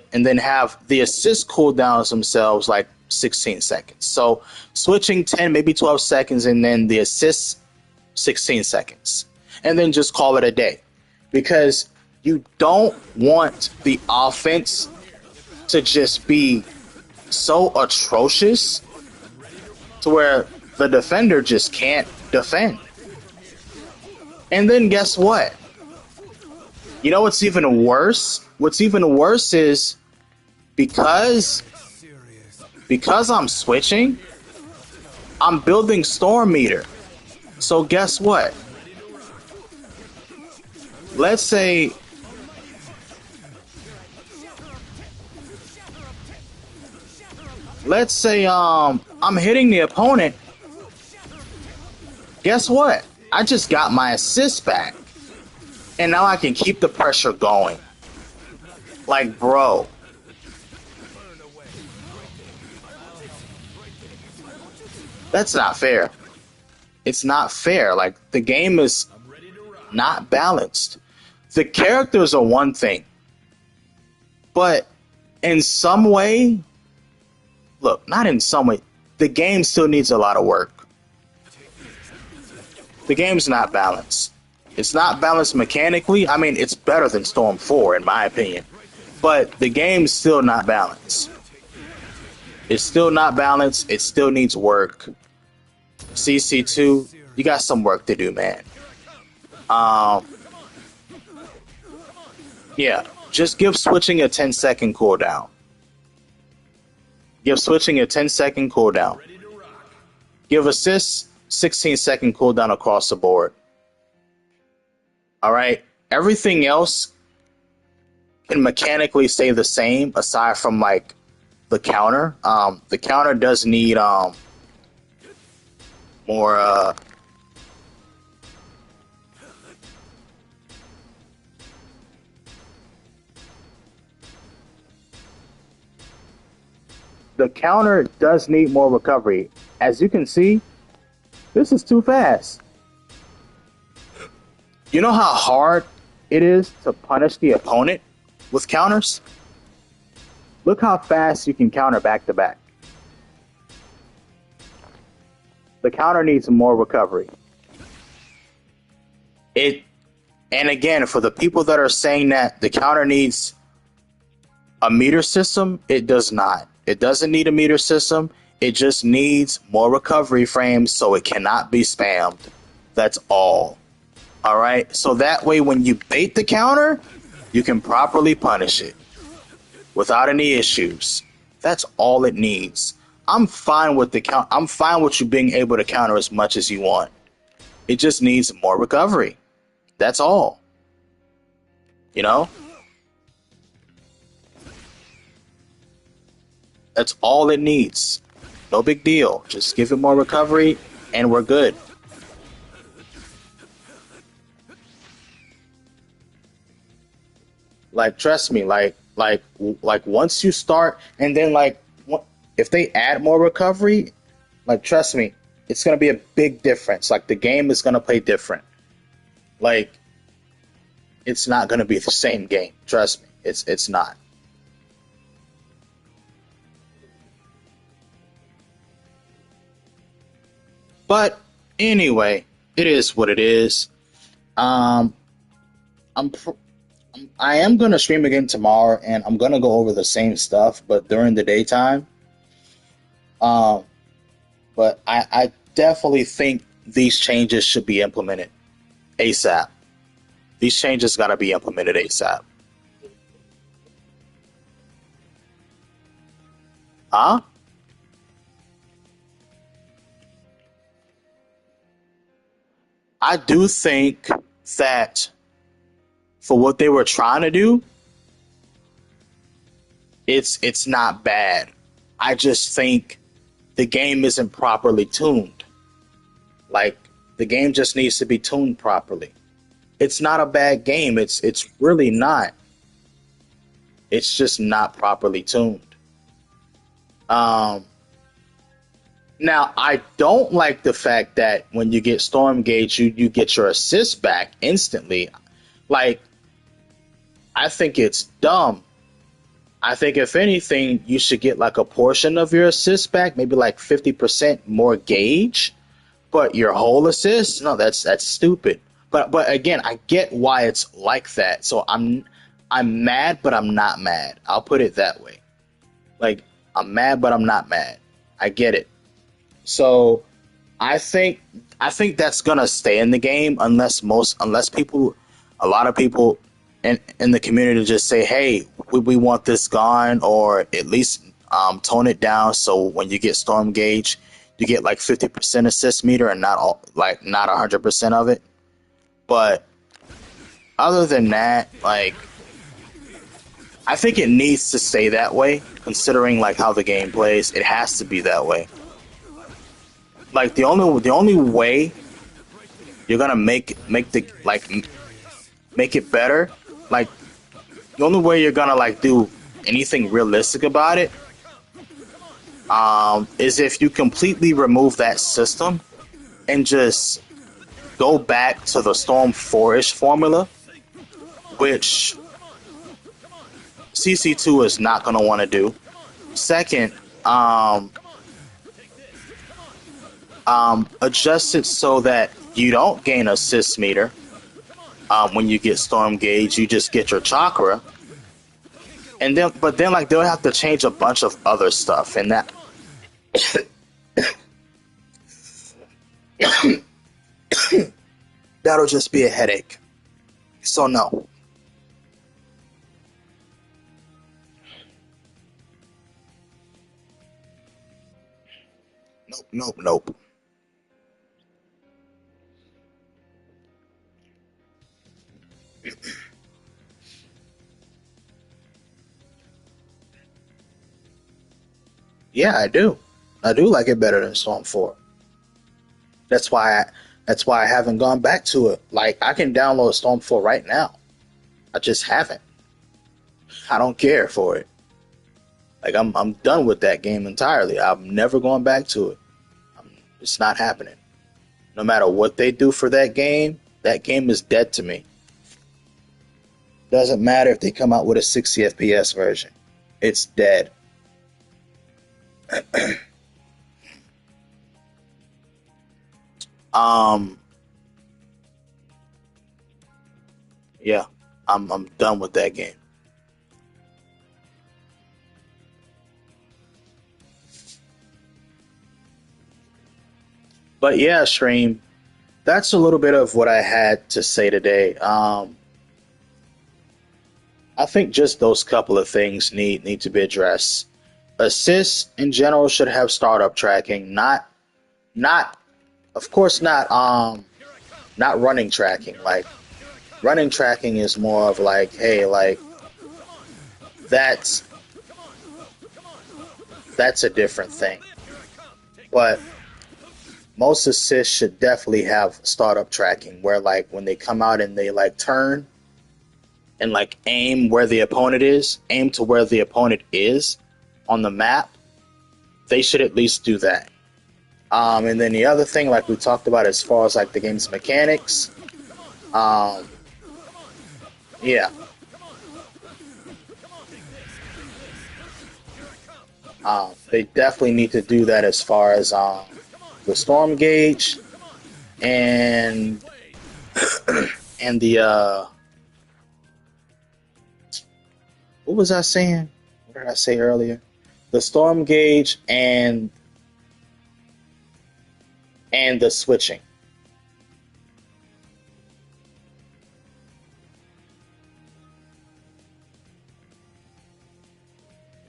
assist cooldowns themselves like 16 seconds. So switching 10, maybe 12 seconds, and then the assists 16 seconds, and then just call it a day, because you don't want the offense to just be so atrocious to where the defender just can't defend. And then guess what? You know what's even worse? What's even worse is because I'm switching, I'm building storm meter. So guess what? Let's say I'm hitting the opponent. Guess what? I just got my assist back. And now I can keep the pressure going. Like, bro. That's not fair. It's not fair. Like, the game is not balanced. The characters are one thing. But in some way, look, not in some way, the game still needs a lot of work. The game's not balanced. It's not balanced mechanically. I mean, it's better than Storm 4, in my opinion. But the game's still not balanced. It's still not balanced. It still needs work. CC2, you got some work to do, man. Yeah, just give switching a 10-second cooldown. Give switching a 10-second cooldown. Give assists 16-second cooldown across the board. All right, everything else can mechanically stay the same aside from like the counter. The counter does need more the counter does need more recovery. As you can see, this is too fast. You know how hard it is to punish the opponent with counters? Look how fast you can counter back to back. The counter needs more recovery. It and again, for the people that are saying that the counter needs a meter system, it does not. It doesn't need a meter system. It just needs more recovery frames so it cannot be spammed. That's all. All right. So that way, when you bait the counter, you can properly punish it without any issues. That's all it needs. I'm fine with the count. I'm fine with you being able to counter as much as you want. It just needs more recovery. That's all. You know? That's all it needs. No big deal. Just give it more recovery and we're good. Like trust me, like once you start and then if they add more recovery, like trust me, it's going to be a big difference. Like the game is going to play different. Like it's not going to be the same game. Trust me. It's not. But anyway, it is what it is. Um, I'm I am gonna stream again tomorrow, and I'm gonna go over the same stuff, but during the daytime. Um, but I definitely think these changes should be implemented ASAP. These changes gotta be implemented ASAP. Huh? I do think that for what they were trying to do, it's not bad. I just think the game isn't properly tuned. Like the game just needs to be tuned properly. It's not a bad game. It's really not. It's just not properly tuned. Um Now I don't like the fact that when you get Storm Gauge, you get your assist back instantly. Like I think it's dumb. I think if anything, you should get like a portion of your assist back, maybe like 50% more gauge, but your whole assist, no, that's stupid. But again, I get why it's like that. So I'm mad, but I'm not mad. I'll put it that way. Like I'm mad, but I'm not mad. I get it. So I think I think that's gonna stay in the game unless people, a lot of people in the community just say, hey, we want this gone, or at least tone it down so when you get Storm Gauge, you get like 50% assist meter and not all, like not 100% of it. But other than that, like I think it needs to stay that way, considering like how the game plays. It has to be that way. Like the only way you're gonna make it better, like the only way you're gonna like do anything realistic about it, is if you completely remove that system and just go back to the Storm 4-ish formula, which CC2 is not gonna want to do. Second, adjust it so that you don't gain assist meter. When you get Storm Gauge, you just get your chakra, and then like they'll have to change a bunch of other stuff, and that'll just be a headache. So no, nope, nope, nope. Yeah, I do. I do like it better than Storm 4. That's why I haven't gone back to it. Like I can download Storm 4 right now. I just haven't. I don't care for it. Like I'm done with that game entirely. I'm never going back to it. It's not happening. No matter what they do for that game is dead to me. Doesn't matter if they come out with a 60 FPS version. It's dead. Um, yeah, I'm done with that game. But yeah, stream. That's a little bit of what I had to say today. I think just those couple of things need to be addressed. Assists in general should have startup tracking, not of course not running tracking. Like running tracking is more of like, hey, like that's that's a different thing. But most assists should definitely have startup tracking where like when they come out and they like turn and like aim to where the opponent is on the map, they should at least do that. And then the other thing, like we talked about, as far as like the game's mechanics, um, yeah, they definitely need to do that as far as the storm gauge and and the what was I saying? What did I say earlier? The storm gauge and the switching.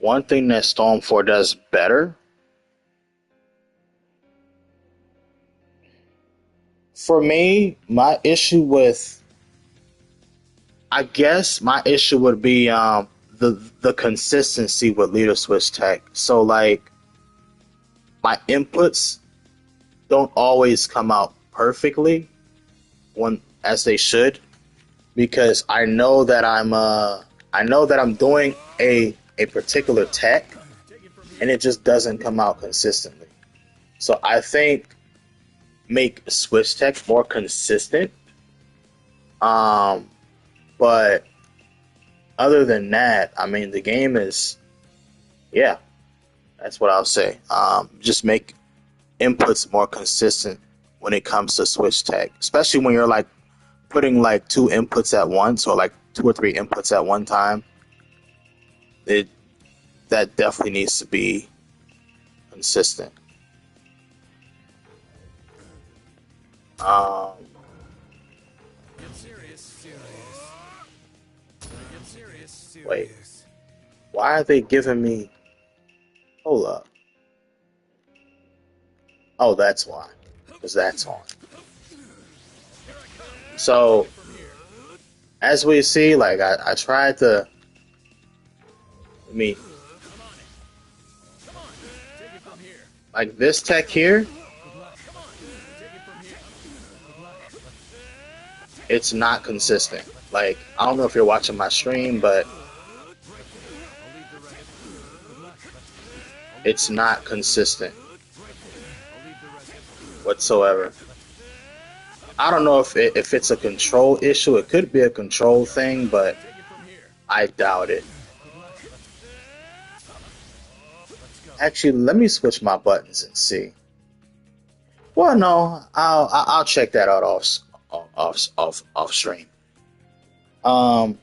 One thing that Storm 4 does better, for me, I guess my issue would be the consistency with leader switch tech. So like my inputs don't always come out perfectly when as they should because I know that I'm doing a particular tech and it just doesn't come out consistently. So I think make switch tech more consistent. Um, but other than that, I mean, the game is, yeah, that's what I'll say. Just make inputs more consistent when it comes to switch tech, especially when you're like putting like two inputs at once or like two or three inputs at one time. It that definitely needs to be consistent. Um, wait, why are they giving me? Hold up. Oh, that's why, because that's on. So as we see, like I tried to. I mean, like this tech here, it's not consistent. Like I don't know if you're watching my stream, but it's not consistent whatsoever. I don't know if it's a control issue. It could be a control thing, but I doubt it. Actually, let me switch my buttons and see. Well, no, I'll check that out off stream. Um,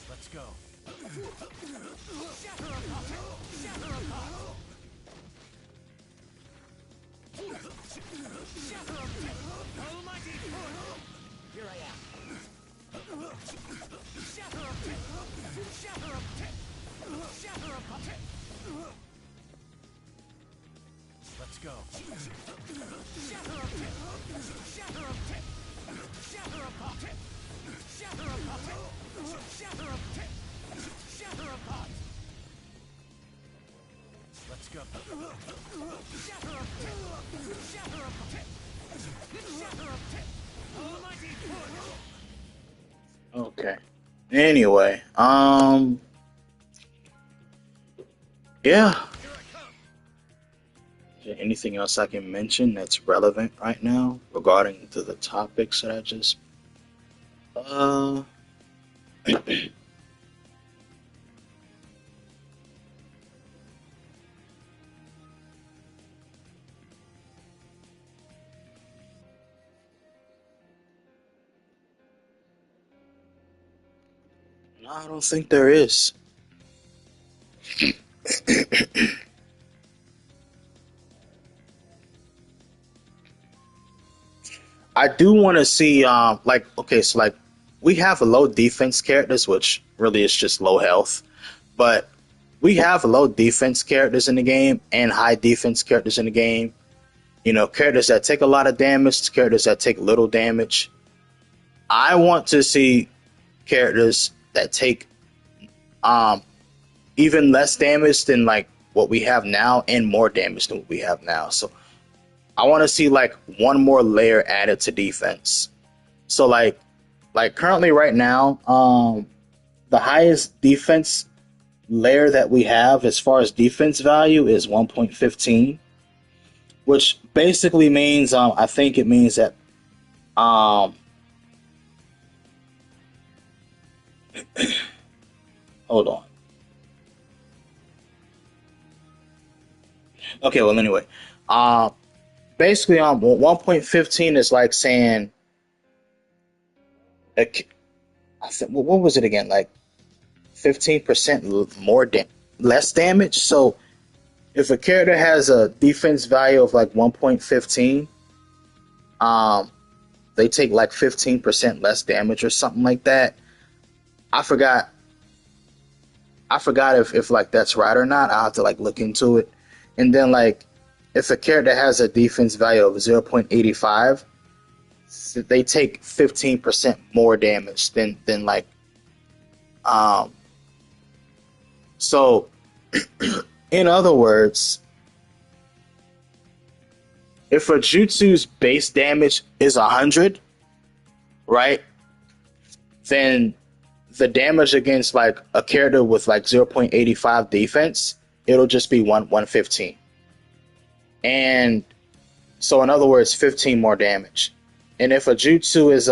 Let's go. Here I am. Let's go. Let's go. okay. Anyway, Yeah. Is there anything else I can mention that's relevant right now regarding to the topics that I just uh no, I don't think there is. I do want to see like okay, so like we have low defense characters, which really is just low health, but we have low defense characters in the game and high defense characters in the game. You know, characters that take a lot of damage, characters that take little damage. I want to see characters that take um even less damage than like what we have now and more damage than what we have now. So I want to see like one more layer added to defense. So like currently right now, the highest defense layer that we have as far as defense value is 1.15, which basically means I think it means that um hold on. Okay, well anyway, uh basically 1.15 is like saying a, I think, what was it again? Like 15% more less damage. So if a character has a defense value of like 1.15, um, they take like 15% less damage or something like that. I forgot. I forgot if like that's right or not. I'll have to like look into it. And then like if a character has a defense value of 0.85, they take 15% more damage than like um. So in other words, if a jutsu's base damage is 100, right? Then the damage against like a character with like 0.85 defense, it'll just be 115. And so in other words, 15 more damage. And if a jutsu is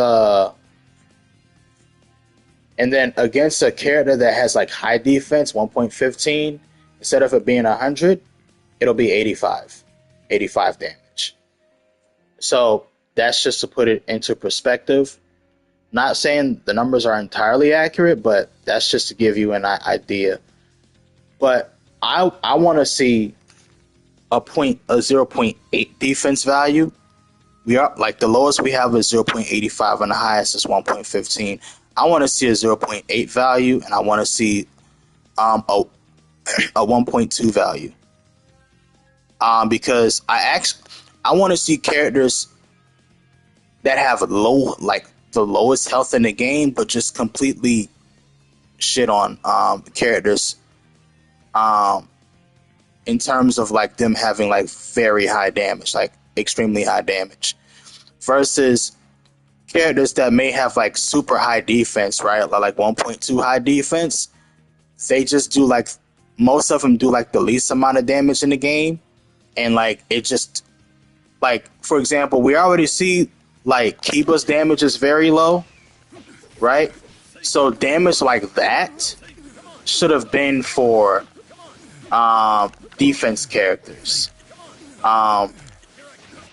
and then against a character that has like high defense, 1.15, instead of it being 100, it'll be 85. 85 damage. So that's just to put it into perspective. Not saying the numbers are entirely accurate, but that's just to give you an idea. But I want to see a 0.8 defense value. We are like the lowest we have is 0.85 and the highest is 1.15. I want to see a 0.8 value and I want to see a 1.2 value. Because I want to see characters that have low like the lowest health in the game, but just completely shit on characters um, in terms of like them having like very high damage, like extremely high damage, versus characters that may have like super high defense, right? Like 1.2 high defense. They just do like most of them do like the least amount of damage in the game, and like it just like for example, we already see like Kiba's damage is very low, right? So damage like that should have been for defense characters. Um,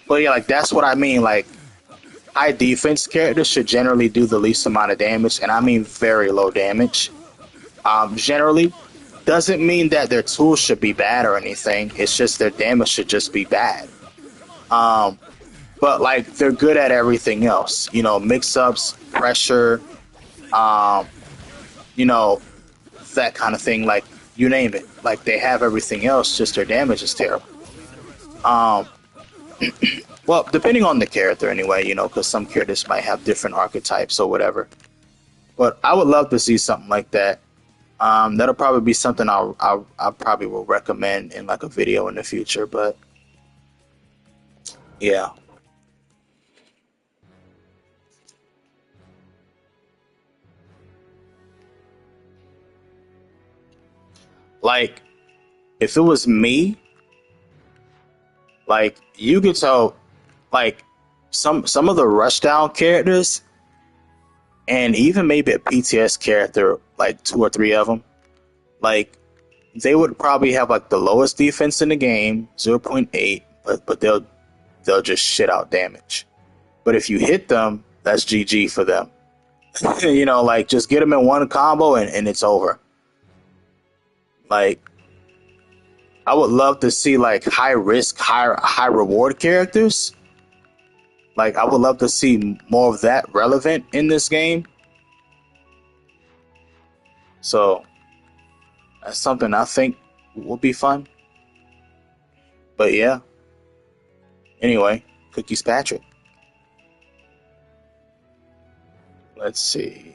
but yeah, like that's what I mean. Like high defense characters should generally do the least amount of damage, and I mean very low damage. Generally, doesn't mean that their tools should be bad or anything. It's just their damage should just be bad. Um, but like they're good at everything else. You know, mix ups, pressure, um, you know, that kind of thing. Like you name it. Like they have everything else, just their damage is terrible. Um, well, depending on the character, anyway. You know, because some characters might have different archetypes or whatever. But I would love to see something like that. That'll probably be something I probably will recommend in like a video in the future. But yeah, like if it was me, like you could tell, like some of the rushdown characters, and even maybe a PTS character, like two or three of them, like they would probably have like the lowest defense in the game, 0.8, but they'll just shit out damage. But if you hit them, that's GG for them. You know, like just get them in one combo and it's over. Like I would love to see like high risk, high reward characters. Like I would love to see more of that relevant in this game. So that's something I think would be fun. But yeah. Anyway, Cookies Patrick. Let's see.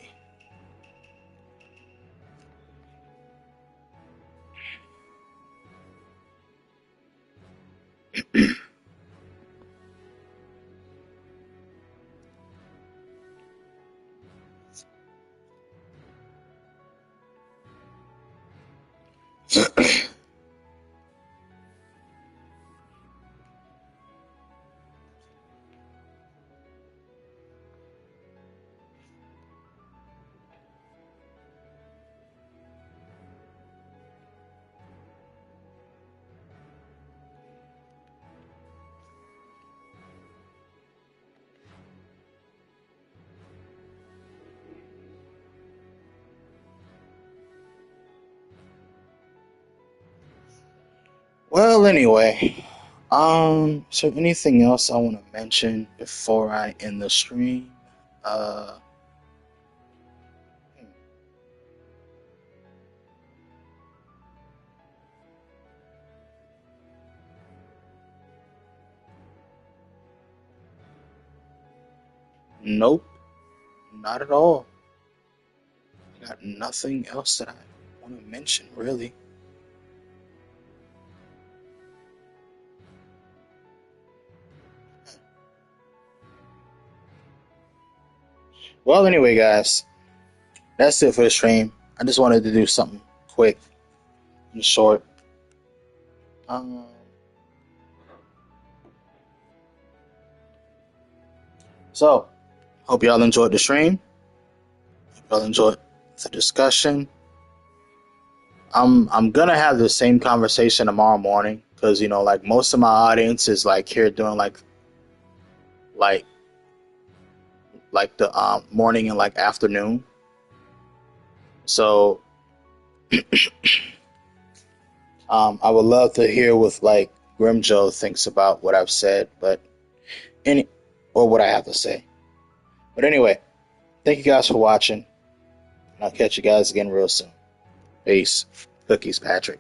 Well, anyway, is there anything else I want to mention before I end the stream? Uh, nope, not at all. I got nothing else that I want to mention, really. Well, anyway, guys, that's it for the stream. I just wanted to do something quick and short. Um, so, hope y'all enjoyed the stream. Hope y'all enjoyed the discussion. I'm gonna have the same conversation tomorrow morning because like most of my audience is like here doing like the morning and like afternoon. So I would love to hear what like Grimjo thinks about what I've said, but or what I have to say. But anyway, thank you guys for watching, and I'll catch you guys again real soon. Peace. Cookies, Patrick.